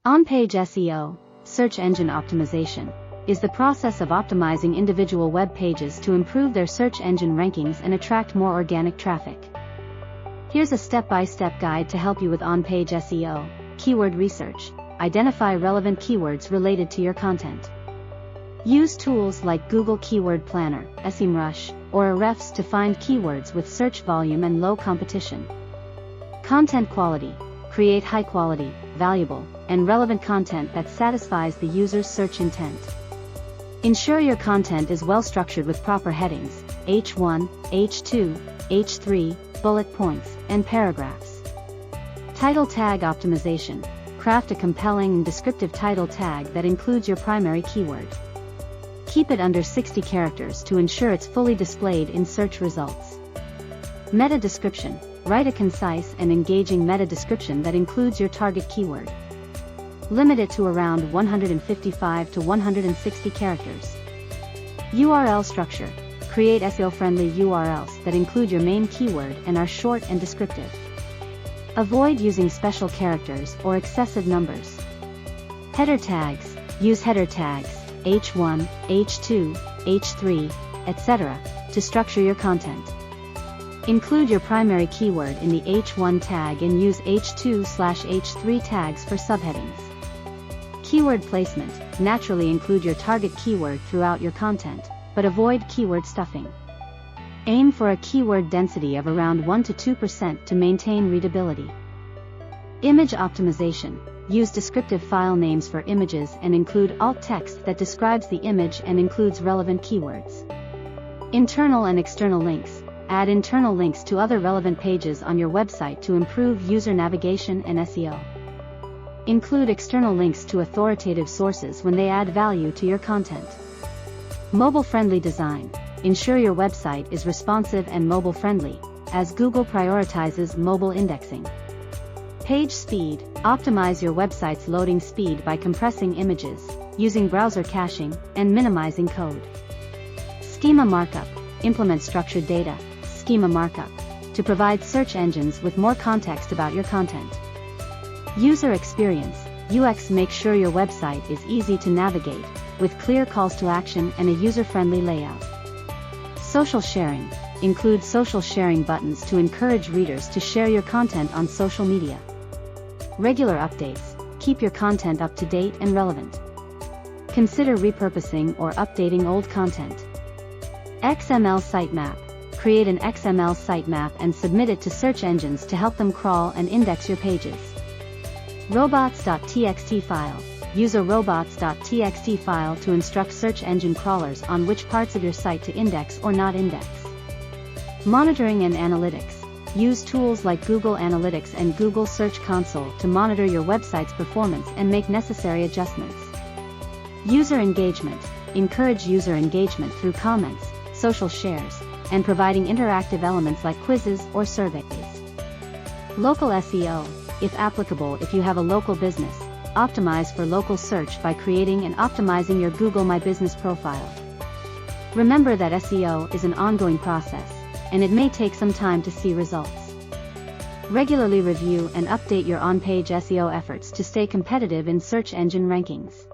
On-page SEO, search engine optimization, is the process of optimizing individual web pages to improve their search engine rankings and attract more organic traffic. Here's a step-by-step guide to help you with on-page SEO. Keyword research. Identify relevant keywords related to your content. Use tools like Google Keyword Planner, SEMrush, or Ahrefs to find keywords with search volume and low competition. Content quality. Create high-quality, valuable, and relevant content that satisfies the user's search intent. Ensure your content is well-structured with proper headings, H1, H2, H3, bullet points, and paragraphs. Title tag optimization. Craft a compelling and descriptive title tag that includes your primary keyword. Keep it under 60 characters to ensure it's fully displayed in search results. Meta description. Write a concise and engaging meta description that includes your target keyword. Limit it to around 155 to 160 characters. URL structure. Create SEO-friendly URLs that include your main keyword and are short and descriptive. Avoid using special characters or excessive numbers. Header tags. Use header tags, H1, H2, H3, etc., to structure your content. Include your primary keyword in the H1 tag and use H2/H3 tags for subheadings. Keyword placement. Naturally include your target keyword throughout your content, but avoid keyword stuffing. Aim for a keyword density of around 1 to 2% to maintain readability. Image optimization. Use descriptive file names for images and include alt text that describes the image and includes relevant keywords. Internal and external links. Add internal links to other relevant pages on your website to improve user navigation and SEO. Include external links to authoritative sources when they add value to your content. Mobile-friendly design. Ensure your website is responsive and mobile-friendly, as Google prioritizes mobile indexing. Page speed. Optimize your website's loading speed by compressing images, using browser caching, and minimizing code. Schema markup. Implement structured data, schema markup, to provide search engines with more context about your content. User experience, UX. Make sure your website is easy to navigate, with clear calls to action and a user-friendly layout. Social sharing. Include social sharing buttons to encourage readers to share your content on social media. Regular updates. Keep your content up to date and relevant. Consider repurposing or updating old content. XML sitemap. Create an XML sitemap and submit it to search engines to help them crawl and index your pages. Robots.txt file. Use a robots.txt file to instruct search engine crawlers on which parts of your site to index or not index. Monitoring and analytics. Use tools like Google Analytics and Google Search Console to monitor your website's performance and make necessary adjustments. User engagement. Encourage user engagement through comments, social shares, and providing interactive elements like quizzes or surveys. Local SEO. If applicable, if you have a local business, optimize for local search by creating and optimizing your Google My Business profile. Remember that SEO is an ongoing process, and it may take some time to see results. Regularly review and update your on-page SEO efforts to stay competitive in search engine rankings.